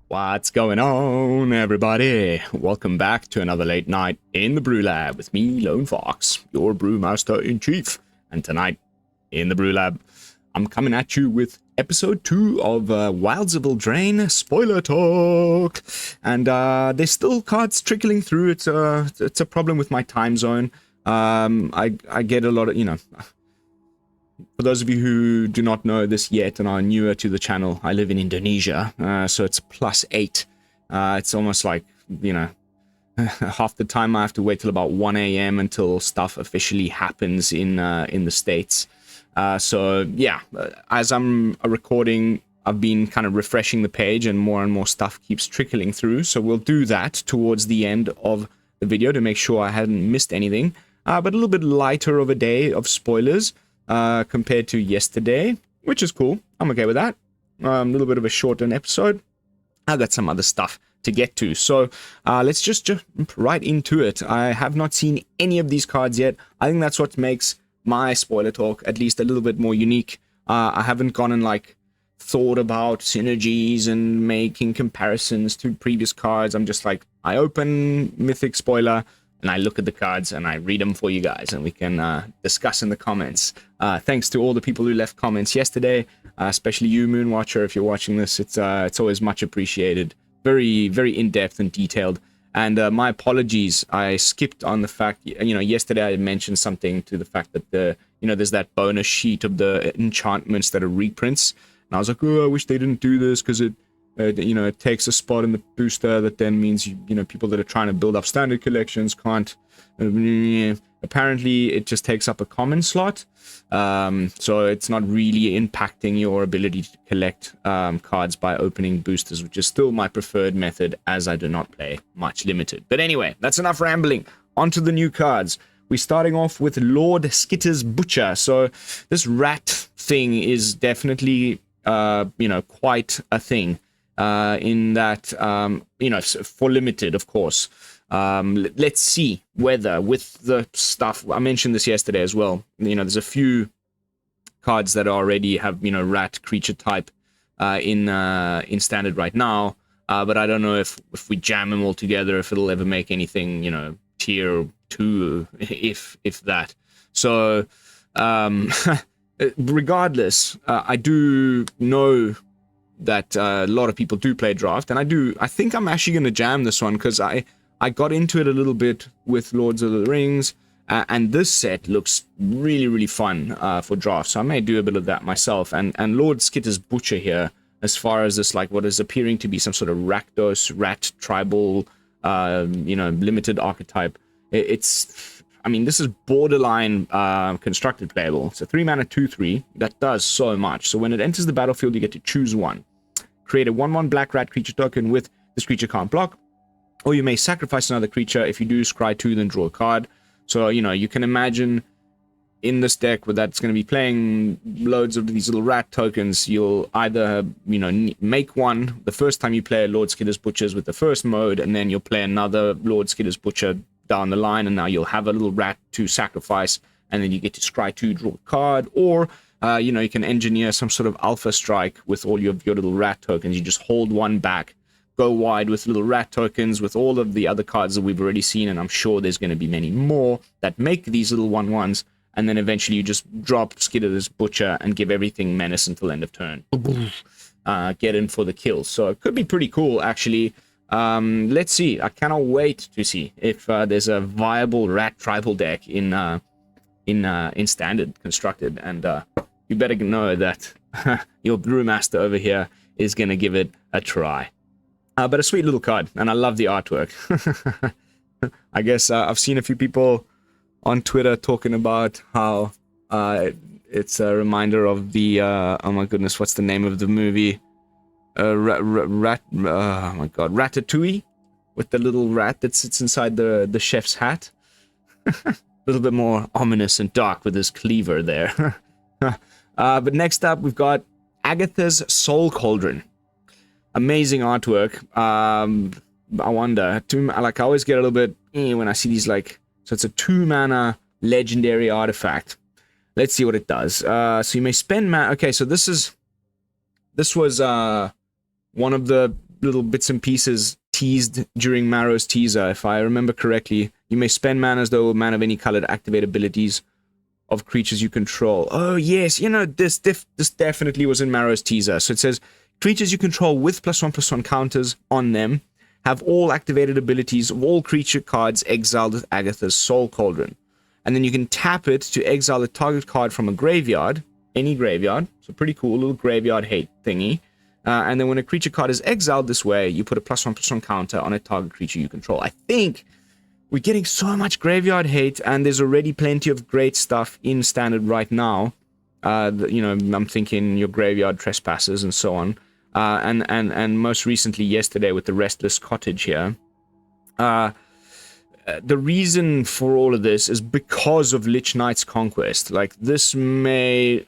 What's going on, everybody? Welcome back to another late night in the BrewLab with me, Lone Fox, your Brewmaster-in-Chief. And tonight, in the BrewLab, I'm coming at you with episode 2 of Wilds of Eldraine spoiler talk. And there's still cards trickling through. It's a problem with my time zone. I get a lot of, for those of you who do not know this yet and are newer to the channel, I live in Indonesia, so it's +8. It's almost like, half the time I have to wait till about 1 a.m. until stuff officially happens in the States. So yeah, as I'm recording, I've been kind of refreshing the page and more stuff keeps trickling through. So we'll do that towards the end of the video to make sure I hadn't missed anything. But a little bit lighter of a day of spoilers compared to yesterday, which is cool. I'm okay with that. A little bit of a shortened episode. I've got some other stuff to get to, so let's just jump right into it. I have not seen any of these cards yet. I think that's what makes my spoiler talk at least a little bit more unique. I haven't gone and thought about synergies and making comparisons to previous cards. I'm just like, I open Mythic Spoiler and I look at the cards and I read them for you guys, and we can discuss in the comments. Thanks to all the people who left comments yesterday, especially you, Moonwatcher. If you're watching this, it's always much appreciated. Very, very in-depth and detailed. And my apologies, I skipped on the fact, yesterday I mentioned something to the fact that there's that bonus sheet of the enchantments that are reprints, and I was like, oh, I wish they didn't do this because it takes a spot in the booster. That then means people that are trying to build up standard collections can't. Apparently, it just takes up a common slot, so it's not really impacting your ability to collect cards by opening boosters, which is still my preferred method, as I do not play much limited. But anyway, that's enough rambling. On to the new cards. We're starting off with Lord Skitter's Butcher. So this rat thing is definitely, quite a thing. In that, for limited, of course. Let's see whether with the stuff, I mentioned this yesterday as well, there's a few cards that already have, rat creature type in standard right now, but I don't know if we jam them all together, if it'll ever make anything, tier 2, if that. So, regardless, I do know that a lot of people do play draft, and I think I'm actually going to jam this one because I got into it a little bit with Lords of the Rings, and this set looks really, really fun for draft, so I may do a bit of that myself. And Lord Skitter's Butcher here, as far as this, what is appearing to be some sort of Rakdos, rat, tribal, limited archetype, this is borderline constructed playable. It's a 3-mana 2/3 that does so much. So when it enters the battlefield, you get to choose one. Create a 1/1 black rat creature token with this creature can't block, or you may sacrifice another creature. If you do, scry 2, then draw a card. So, you can imagine in this deck where that's going to be playing loads of these little rat tokens, you'll either, make one the first time you play a Lord Skitter's Butchers with the first mode, and then you'll play another Lord Skitter's Butcher down the line, and now you'll have a little rat to sacrifice, and then you get to scry 2, draw a card, or you can engineer some sort of alpha strike with all your little rat tokens. You just hold one back, go wide with little rat tokens with all of the other cards that we've already seen, and I'm sure there's going to be many more that make these little 1/1s, and then eventually you just drop Skitter's Butcher and give everything menace until end of turn. Get in for the kill. So it could be pretty cool, actually. Let's see. I cannot wait to see if there's a viable rat tribal deck in standard constructed, and you better know that your brewmaster over here is going to give it a try. But a sweet little card, and I love the artwork. I guess I've seen a few people on Twitter talking about how it's a reminder of the, oh my goodness, what's the name of the movie? Oh my god, Ratatouille, with the little rat that sits inside the chef's hat. A little bit more ominous and dark with his cleaver there. But next up, we've got Agatha's Soul Cauldron. Amazing artwork. I wonder, I always get a little bit when I see these, so it's a 2-mana legendary artifact. Let's see what it does. So you may spend mana. Okay, so this is this was one of the little bits and pieces teased during Marrow's teaser. If I remember correctly, you may spend mana as though mana of any color to activate abilities of creatures you control. Oh yes, you know, this definitely was in Marrow's teaser. So it says creatures you control with +1/+1 counters on them have all activated abilities of all creature cards exiled with Agatha's Soul Cauldron. And then you can tap it to exile a target card from a graveyard, any graveyard. So pretty cool, little graveyard hate thingy. And then when a creature card is exiled this way, you put a +1/+1 counter on a target creature you control. I think we're getting so much graveyard hate, and there's already plenty of great stuff in Standard right now. You know, I'm thinking your graveyard trespassers and so on. And most recently yesterday with the Restless Cottage here. The reason for all of this is because of Lich Knight's Conquest. Like, this may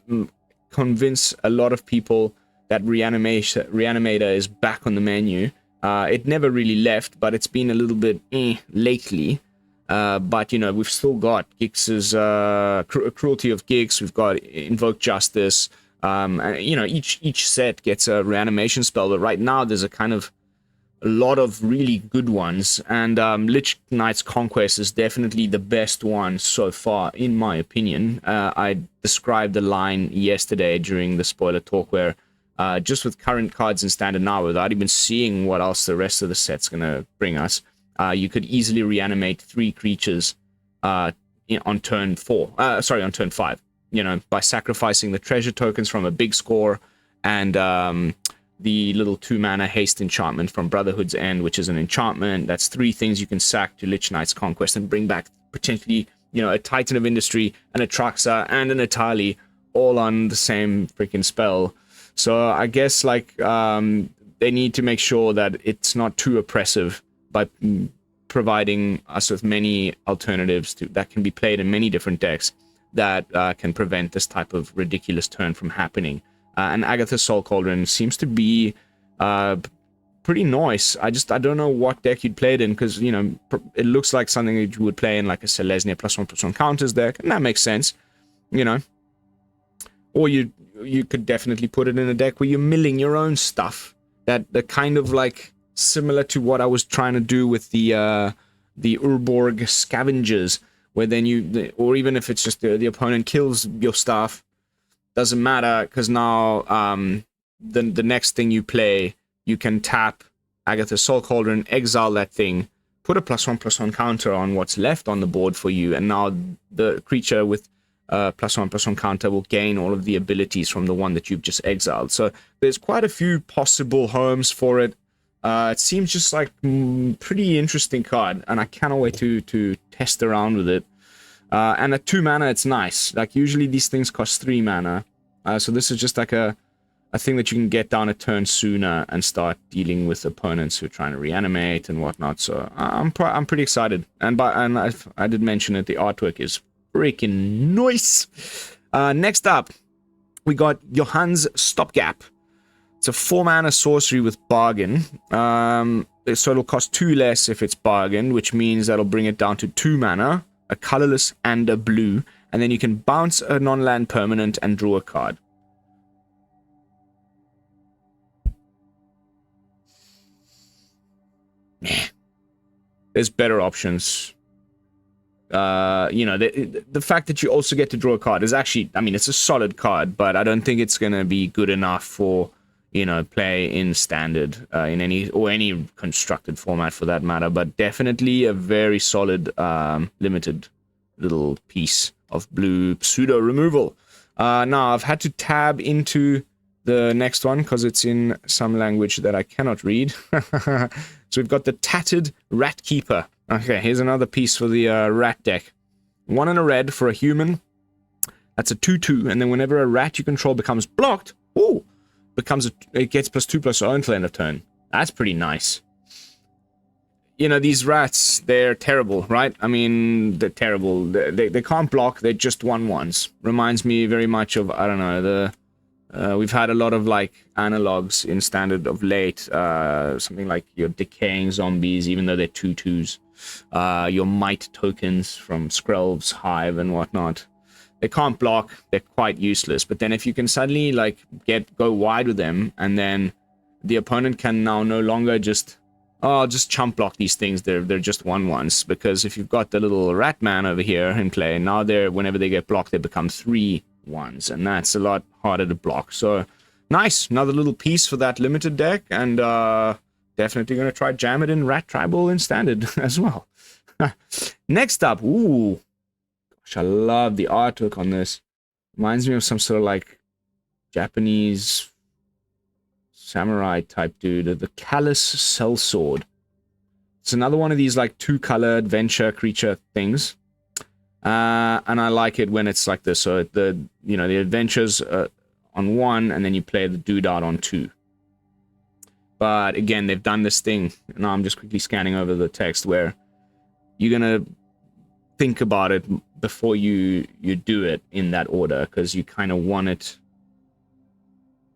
convince a lot of people that Reanimator is back on the menu. It never really left, but it's been a little bit lately. But, you know, we've still got Gix's Cruelty of Gix, we've got Invoke Justice. You know, each set gets a reanimation spell, but right now there's a lot of really good ones, and Lich Knight's Conquest is definitely the best one so far, in my opinion. I described the line yesterday during the spoiler talk where just with current cards in Standard now, without even seeing what else the rest of the set's going to bring us, you could easily reanimate 3 creatures on turn 5. You know, by sacrificing the treasure tokens from a big score and the little 2-mana haste enchantment from Brotherhood's End, which is an enchantment. That's 3 things you can sack to Lich Knight's Conquest and bring back potentially, you know, a Titan of Industry, an Atraxa, and an Atali, all on the same freaking spell. So I guess, like, they need to make sure that it's not too oppressive by providing us with many alternatives that can be played in many different decks that can prevent this type of ridiculous turn from happening. And Agatha's Soul Cauldron seems to be pretty nice. I don't know what deck you'd play it in, because, you know, it looks like something that you would play in like a Selesnya +1/+1 counters deck, and that makes sense, you know. Or you could definitely put it in a deck where you're milling your own stuff. That kind of like similar to what I was trying to do with the Urborg Scavengers, where then or even if it's just the opponent kills your stuff, doesn't matter, because now the next thing you play, you can tap Agatha's Soul Cauldron, exile that thing, put a +1/+1 counter on what's left on the board for you, and now the creature with +1/+1 counter will gain all of the abilities from the one that you've just exiled. So there's quite a few possible homes for it. It seems just like pretty interesting card, and I cannot wait to test around with it. And at 2 mana, it's nice. Like, usually these things cost 3 mana. So this is just like a thing that you can get down a turn sooner and start dealing with opponents who are trying to reanimate and whatnot. So I'm pretty excited. And I did mention it, the artwork is freaking nice. Next up, we got Johann's Stopgap. It's a 4 mana sorcery with Bargain. So it'll cost 2 less if it's Bargain, which means that'll bring it down to 2 mana. A colorless and a blue, and then you can bounce a non-land permanent and draw a card. There's better options. You know, the fact that you also get to draw a card is actually, I mean, it's a solid card, but I don't think it's going to be good enough for, you know, play in Standard, in any constructed format for that matter, but definitely a very solid limited little piece of blue pseudo removal. Now I've had to tab into the next one because it's in some language that I cannot read. So we've got the Tattered Rat Keeper. Okay, here's another piece for the rat deck. 1 and a red for a human. That's a 2/2, and then whenever a rat you control becomes blocked, it gets +2/+0 until end of turn. That's pretty nice. You know, these rats, they're terrible, right? I mean, they're terrible. They can't block, they're just 1/1s. Reminds me very much of, I don't know, we've had a lot of, like, analogs in Standard of late. Something like your Decaying Zombies, even though they're 2/2s. Your Might tokens from Skrelv's Hive and whatnot. they can't block, they're quite useless. But then if you can suddenly like go wide with them, and then the opponent can now no longer just chump block these things. They're just 1/1s, because if you've got the little rat man over here in play, now whenever they get blocked, they become 3/1s, and that's a lot harder to block. So nice, another little piece for that limited deck, and definitely gonna try jam it in Rat Tribal and Standard as well. Next up, ooh, gosh, I love the artwork on this. Reminds me of some sort of like Japanese samurai type dude. The Callous Sellsword. It's another one of these like 2-color adventure creature things, and I like it when it's like this. So the adventures on 1, and then you play the dude out on 2. But again, they've done this thing. Now I'm just quickly scanning over the text where you're gonna think about it before you do it in that order, because you kind of want it.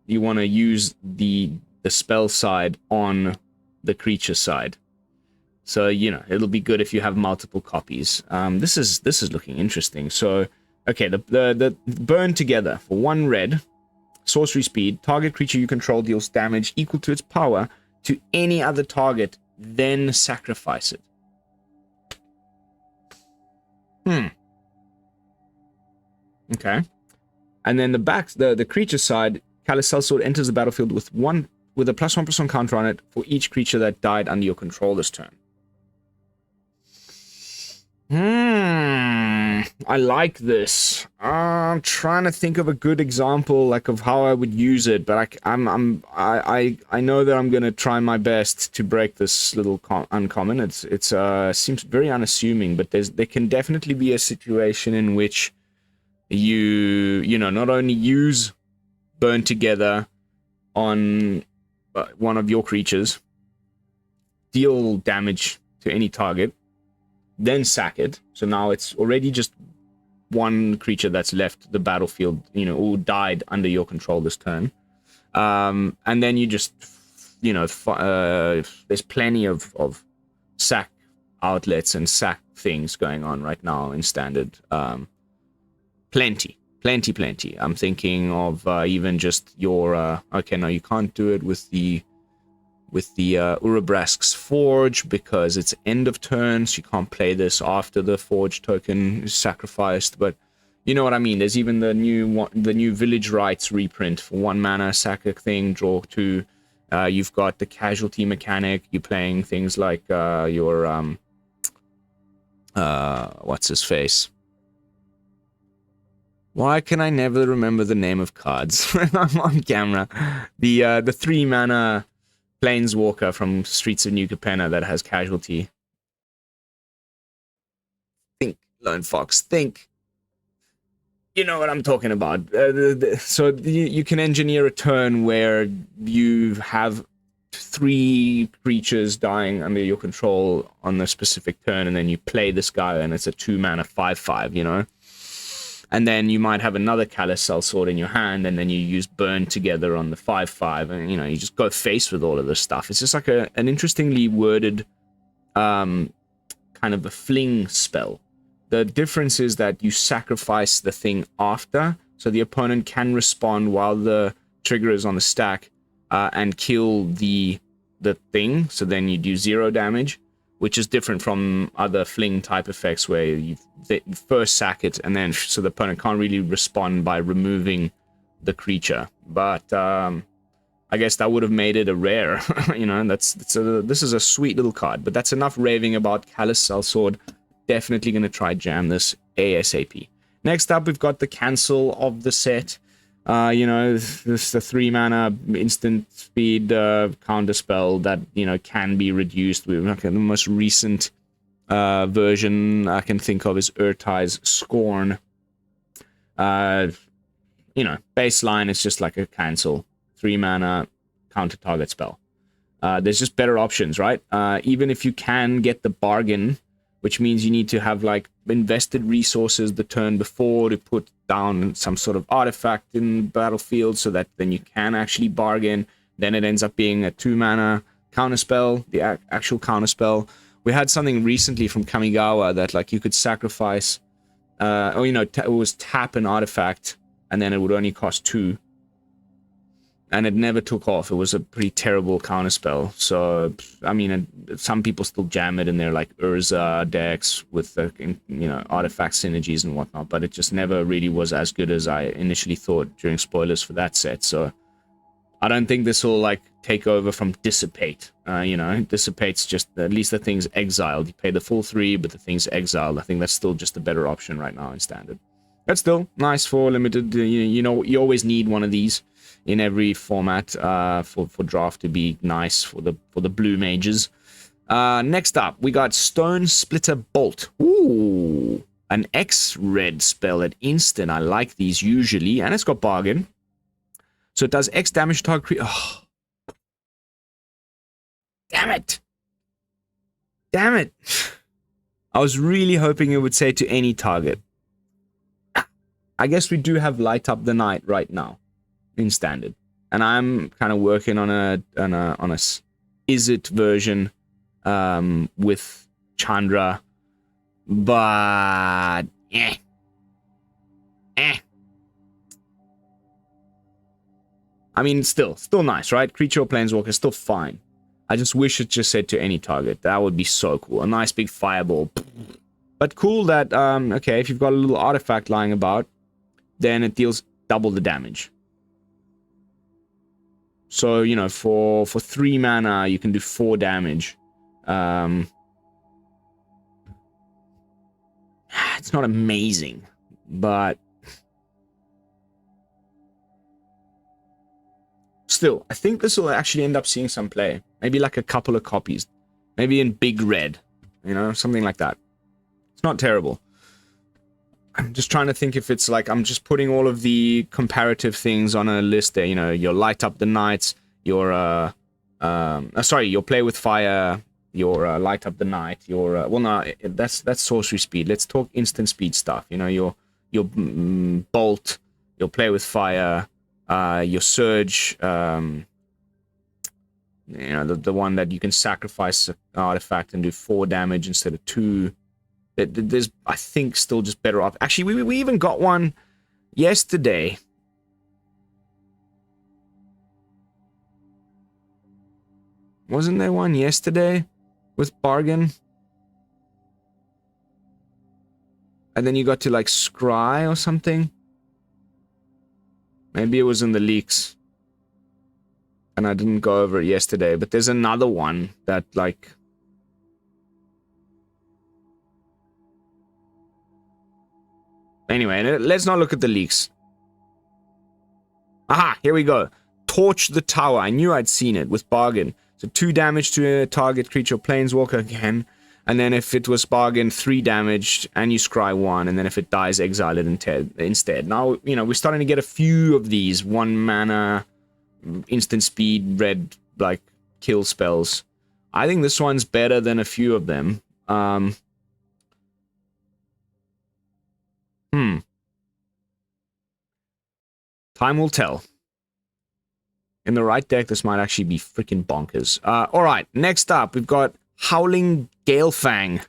You want to use the spell side on the creature side, so it'll be good if you have multiple copies. This is looking interesting. So okay, the burn together for 1 red. Sorcery speed, target creature you control deals damage equal to its power to any other target, then sacrifice it. Okay. And then the creature side, Callous Sellsword enters the battlefield with a +1/+1 counter on it for each creature that died under your control this turn. I like this. I'm trying to think of a good example, like of how I would use it, but I know that I'm gonna try my best to break this little uncommon. It seems very unassuming, but there can definitely be a situation in which you not only use Burn Together on one of your creatures, deal damage to any target, then sack it. So now it's already just 1 creature that's left the battlefield, or died under your control this turn. And then you just, there's plenty of sack outlets and sack things going on right now in Standard. Plenty. I'm thinking of even just your... okay, no, you can't do it with the Urabrask's Forge, because it's end of turn, so you can't play this after the Forge token is sacrificed. But you know what I mean. There's even the new Village Rites reprint for 1 mana, sack a thing, draw 2. You've got the casualty mechanic. You're playing things like your what's his face? Why can I never remember the name of cards when I'm on camera? The 3 mana Planeswalker from Streets of New Capenna that has casualty. Think, Lone Fox, think. You know what I'm talking about. So you can engineer a turn where you have 3 creatures dying under your control on a specific turn, and then you play this guy, and it's a 2 mana 5/5, And then you might have another Callous Sellsword in your hand, and then you use Burn Together on the 5/5, and you just go face with all of this stuff. It's just like an interestingly worded kind of a fling spell. The difference is that you sacrifice the thing after, so the opponent can respond while the trigger is on the stack and kill the thing, so then you do 0 damage, which is different from other fling type effects where you first sack it, and then so the opponent can't really respond by removing the creature. But I guess that would have made it a rare. This is a sweet little card, but that's enough raving about Callous Sellsword. Definitely going to try jam this ASAP. Next up, we've got the cancel of the set. This is the 3 mana instant speed counter spell that can be reduced. The most recent version I can think of is Urtai's Scorn. Baseline is just like a cancel 3 mana counter target spell. There's just better options, right? Even if you can get the bargain, which means you need to have like invested resources the turn before to put down some sort of artifact in battlefield, so that then you can actually bargain. Then it ends up being a 2 mana counterspell, the actual counterspell. We had something recently from Kamigawa that like you could sacrifice or it was tap an artifact, and then it would only cost 2. And it never took off. It was a pretty terrible counterspell. So, I mean, some people still jam it in their, like, Urza decks with, the, artifact synergies and whatnot. But it just never really was as good as I initially thought during spoilers for that set. So, I don't think this will, like, take over from Dissipate. Dissipate's just, at least the thing's exiled. You pay the full 3, but the thing's exiled. I think that's still just a better option right now in Standard. That's still nice for Limited. You always need one of these in every format for draft to be nice for the blue mages. Next up, we got Stone Splitter Bolt. Ooh, an X-red spell at instant. I like these usually, and it's got bargain. So it does X damage to target. Oh. Damn it! Damn it! I was really hoping it would say to any target. I guess we do have Light Up the Night right now in Standard, and I'm kind of working on a is it version with Chandra, but I mean, still nice, right? Creature or Planeswalker, still fine. I just wish it just said to any target. That would be so cool. A nice big fireball. But cool that okay, if you've got a little artifact lying about, then it deals double the damage. So, for 3 mana, you can do 4 damage. It's not amazing, but still, I think this will actually end up seeing some play. Maybe like a couple of copies. Maybe in big red, something like that. It's not terrible. I'm just trying to think if it's like I'm just putting all of the comparative things on a list there. Your Light Up the Nights, your your Play with Fire, your Light Up the Night, your well, no, that's sorcery speed. Let's talk instant speed stuff. Your Bolt, your Play with Fire, your Surge. The one that you can sacrifice an artifact and do 4 damage instead of 2. There's, I think, still just better off. Actually, we even got one yesterday. Wasn't there one yesterday with bargain? And then you got to, like, scry or something? Maybe it was in the leaks. And I didn't go over it yesterday. But there's another one that, like... Anyway, let's not look at the leaks. Aha, here we go. Torch the Tower. I knew I'd seen it with bargain. So 2 damage to a target creature or Planeswalker again. And then if it was bargain, 3 damage, and you scry 1. And then if it dies, exile it instead. Now, we're starting to get a few of these 1 mana, instant speed, red, like, kill spells. I think this one's better than a few of them. Time will tell. In the right deck, this might actually be freaking bonkers. Alright, next up, we've got Howling Galefang.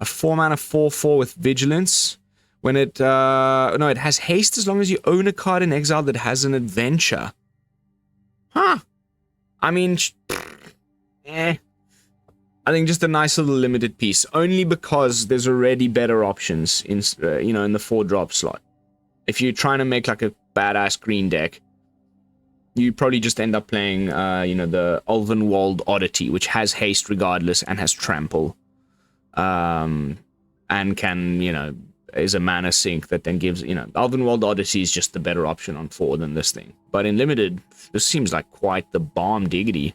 A 4-mana 4/4 with Vigilance. When it, no, it has haste as long as you own a card in exile that has an adventure. Huh. I mean, I think just a nice little limited piece. Only because there's already better options in, in the 4-drop slot. If you're trying to make, like, a badass green deck, you probably just end up playing, the Ulvenwald Oddity, which has haste regardless and has trample. And can, is a mana sink that then gives, Ulvenwald Odyssey is just the better option on 4 than this thing. But in limited, this seems like quite the bomb diggity.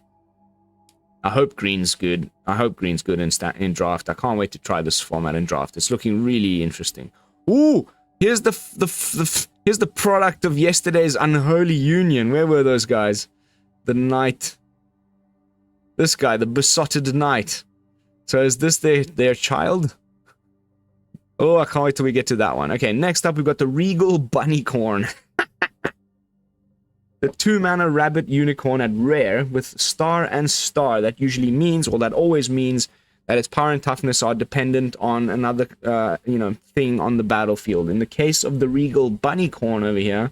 I hope green's good. I hope green's good in draft. I can't wait to try this format in draft. It's looking really interesting. Ooh! Here's here's the product of yesterday's unholy union. Where were those guys? The knight. This guy, the besotted knight. So is this their child? Oh, I can't wait till we get to that one. Okay, next up we've got the Regal Bunnycorn. The 2-mana rabbit unicorn at rare with star and star. That usually means, or that always means, that its power and toughness are dependent on another, thing on the battlefield. In the case of the Regal Bunnycorn over here,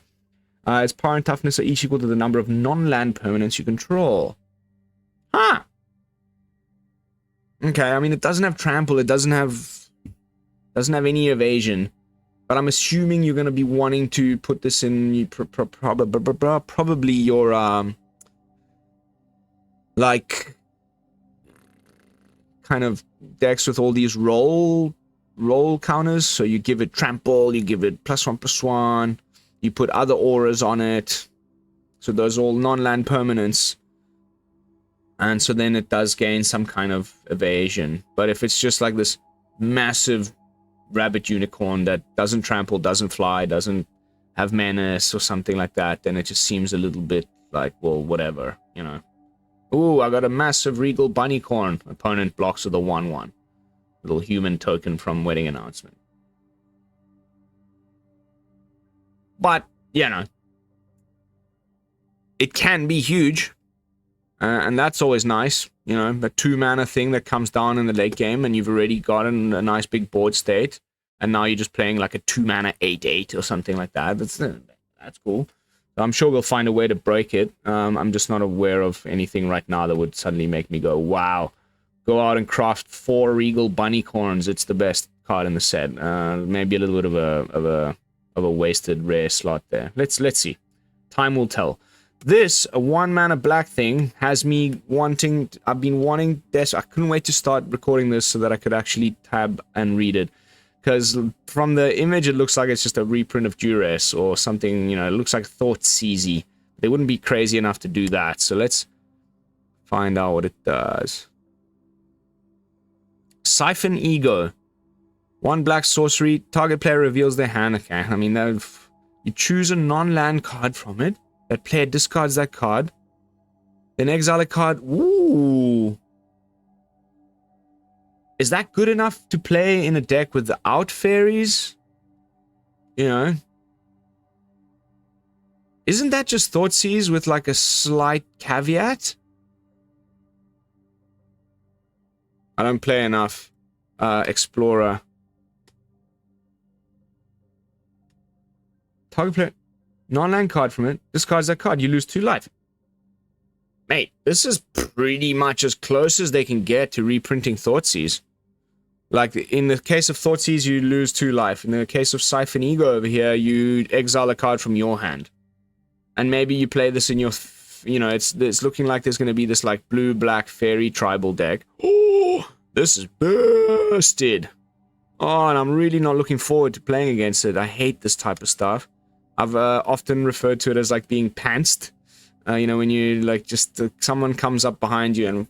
its power and toughness are each equal to the number of non-land permanents you control. Huh. Okay, I mean, it doesn't have trample, it doesn't have any evasion. But I'm assuming you're going to be wanting to put this in probably your, like, kind of decks with all these roll counters. So you give it trample, you give it +1/+1, you put other auras on it. So those are all non-land permanents. And so then it does gain some kind of evasion. But if it's just like this massive rabbit unicorn that doesn't trample, doesn't fly, doesn't have menace or something like that, then it just seems a little bit like, well, whatever, you know. Ooh, I got a massive Regal Bunnycorn. Opponent blocks with a 1/1. Little human token from Wedding Announcement. But, you know, it can be huge. And that's always nice, you know, a 2-mana thing that comes down in the late game and you've already gotten a nice big board state. And now you're just playing like a 2-mana 8/8 or something like that. That's cool. So I'm sure we'll find a way to break it. I'm just not aware of anything right now that would suddenly make me go, wow. Go out and craft 4 Regal Bunnycorns. It's the best card in the set. Maybe a little bit of a wasted rare slot there. Let's see. Time will tell. This, a 1-mana black thing, has me wanting... I've been wanting this. I couldn't wait to start recording this so that I could actually tab and read it. Because from the image, it looks like it's just a reprint of Duress or something, you know, it looks like Thoughtseize. They wouldn't be crazy enough to do that. So let's find out what it does. Siphon Ego. 1 black sorcery. Target player reveals their hand. Okay, I mean, you choose a non-land card from it. That player discards that card. Then exile a card. Ooh. Is that good enough to play in a deck without fairies? You know. Isn't that just Thoughtseize with like a slight caveat? I don't play enough Explorer. Target player. Non-land card from it. Discards that card. You lose 2 life. Mate, this is pretty much as close as they can get to reprinting Thoughtseize. Like, in the case of Thoughtseize, you lose 2 life. In the case of Siphon Ego over here, you exile a card from your hand. And maybe you play this in your... You know, it's looking like there's going to be this, like, blue-black fairy tribal deck. Oh, this is bursted. Oh, and I'm really not looking forward to playing against it. I hate this type of stuff. I've often referred to it as, like, being pantsed. You know, when you, like, just... someone comes up behind you and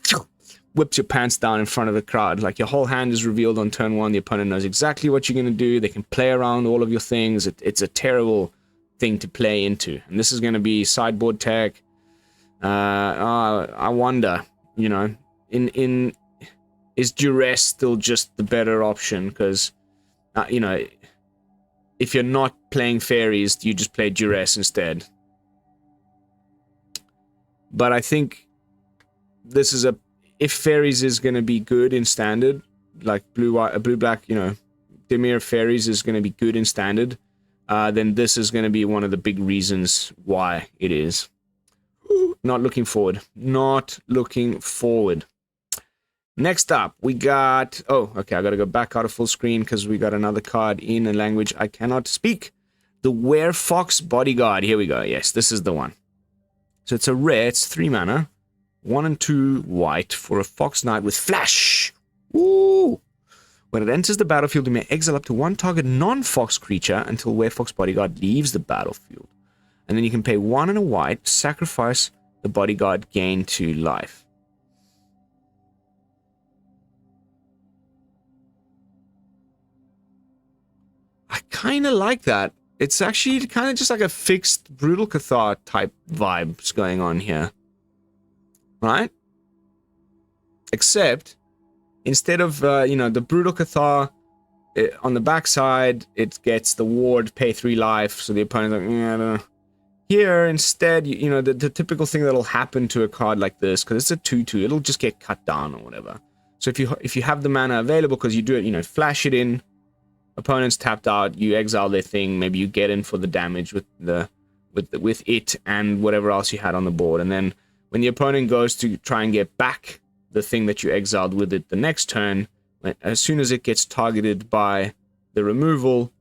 whips your pants down in front of the crowd. Like, your whole hand is revealed on turn 1. The opponent knows exactly what you're going to do. They can play around all of your things. It's a terrible thing to play into. And this is going to be sideboard tech. I wonder, you know, is Duress still just the better option? Because, you know... If you're not playing fairies, you just play Duress instead. But I think this is if fairies is going to be good in standard, like blue-black, you know, Dimir fairies is going to be good in standard, then this is going to be one of the big reasons why it is. Not looking forward. Not looking forward. Next up, we got... Oh, okay, I gotta go back out of full screen because we got another card in a language I cannot speak. The Werefox Bodyguard. Here we go. Yes, this is the one. So it's a rare. It's 3 mana. 1 and 2 white for a Fox Knight with Flash. Woo! When it enters the battlefield, you may exile up to 1 target non-Fox creature until Werefox Bodyguard leaves the battlefield. And then you can pay 1 and a white, sacrifice the Bodyguard, gain 2 life. I kind of like that. It's actually kind of just like a fixed Brutal Cathar type vibes going on here. Right? Except, instead of, you know, the Brutal Cathar, on the backside, it gets the ward, pay 3 life, so the opponent's like, I don't know. Here, instead, you know, the typical thing that'll happen to a card like this, because it's a 2/2, it'll just get cut down or whatever. So if you have the mana available, because you do it, you know, flash it in, opponent's tapped out, you exile their thing, maybe you get in for the damage with it and whatever else you had on the board, and then when the opponent goes to try and get back the thing that you exiled with it the next turn, as soon as it gets targeted by the removal,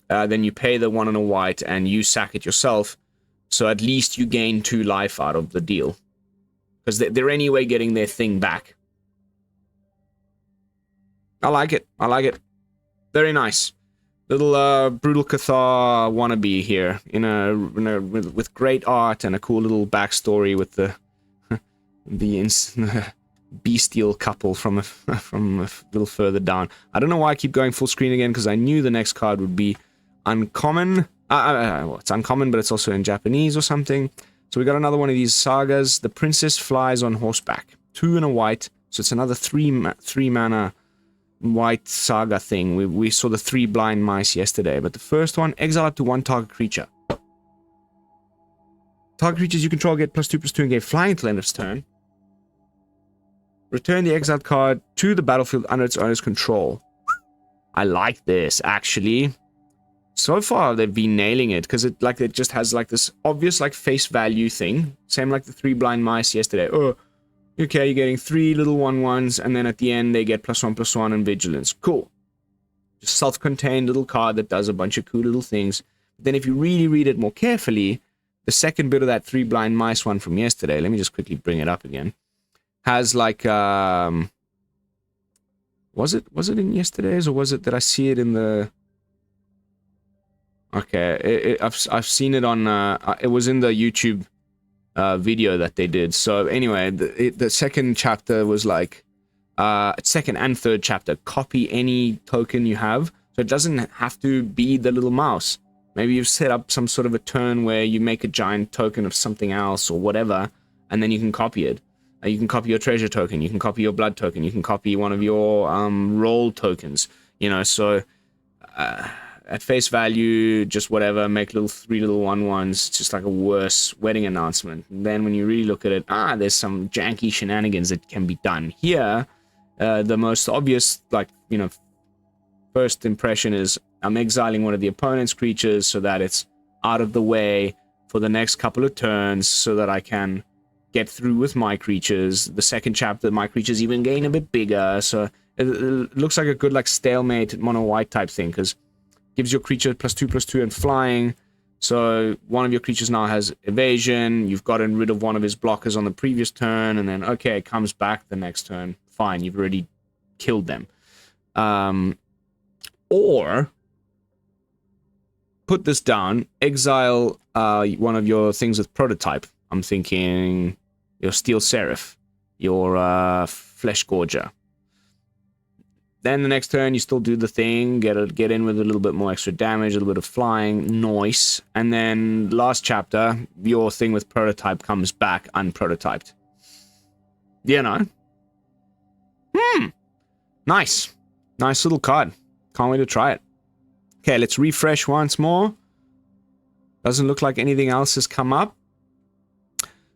then you pay the 1 and a white and you sack it yourself, so at least you gain 2 life out of the deal, because they're anyway getting their thing back. I like it. I like it. Very nice. Little Brutal Cathar wannabe here, with great art and a cool little backstory with the bestial couple from a little further down. I don't know why I keep going full screen again, because I knew the next card would be uncommon. Well, it's uncommon, but it's also in Japanese or something. So we got another one of these sagas. The Princess Flies on Horseback. 2 and a white, so it's another 3 mana white saga thing. We saw the 3 blind mice yesterday, but the first one, exile up to 1 target creature. Target creatures you control get +2/+2 and gain flying until end of turn. Return the exiled card to the battlefield under its owner's control. I like this, actually. So far, they've been nailing it, because it just has like this obvious like face value thing. Same like the 3 blind mice yesterday. Oh, okay, you're getting 3 little 1/1s, and then at the end they get +1/+1 and vigilance. Cool. Just self-contained little card that does a bunch of cool little things. Then if you really read it more carefully, the second bit of that 3 blind mice one from yesterday, let me just quickly bring it up again, has like, was it in yesterday's, or was it, did I see it in the... Okay, I've seen it on, it was in the YouTube video that they did. So anyway, the second chapter was like, second and third chapter, copy any token you have. So it doesn't have to be the little mouse. Maybe you've set up some sort of a turn where you make a giant token of something else or whatever, and then you can copy it. You can copy your treasure token, you can copy your blood token, you can copy one of your roll tokens, you know. So at face value, just whatever, make 3 little 1/1s, just like a worse wedding announcement. And then when you really look at it, there's some janky shenanigans that can be done here. The most obvious, like, you know, first impression is I'm exiling one of the opponent's creatures so that it's out of the way for the next couple of turns, so that I can get through with my creatures. The second chapter, my creatures even gain a bit bigger, so it looks like a good like stalemate mono white type thing, because gives your creature +2/+2 and flying. So one of your creatures now has evasion. You've gotten rid of one of his blockers on the previous turn, and then okay, it comes back the next turn. Fine, you've already killed them. Or put this down, exile one of your things with prototype. I'm thinking your Steel Seraph, your Flesh Gorger. Then the next turn, you still do the thing, get in with a little bit more extra damage, a little bit of flying, noise. And then last chapter, your thing with prototype comes back unprototyped. You know? Nice. Nice little card. Can't wait to try it. Okay, let's refresh once more. Doesn't look like anything else has come up.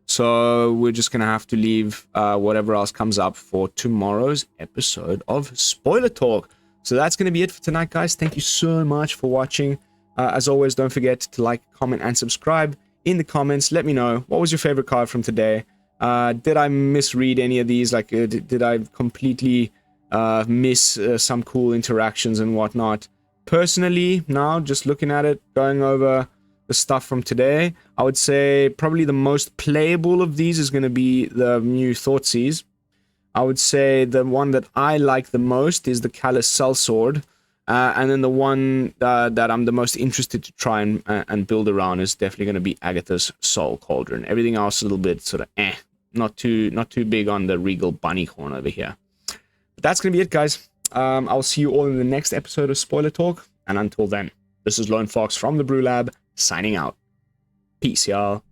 So we're just going to have to leave whatever else comes up for tomorrow's episode of Spoiler Talk. So that's going to be it for tonight, guys. Thank you so much for watching. As always, don't forget to like, comment, and subscribe. In the comments, let me know, what was your favorite card from today? Did I misread any of these? Like, did I completely miss some cool interactions and whatnot? Personally, now, just looking at it, going over the stuff from today, I would say probably the most playable of these is going to be the new Thoughtseize. I would say the one that I like the most is the Callous Sellsword, and then the one that I'm the most interested to try and build around is definitely going to be Agatha's Soul Cauldron. Everything else a little bit sort of not too big on the Regal Bunny Horn over here. But that's going to be it, guys. I'll see you all in the next episode of Spoiler Talk, and until then, this is Lone Fox from the BrewLab, signing out. Peace, y'all.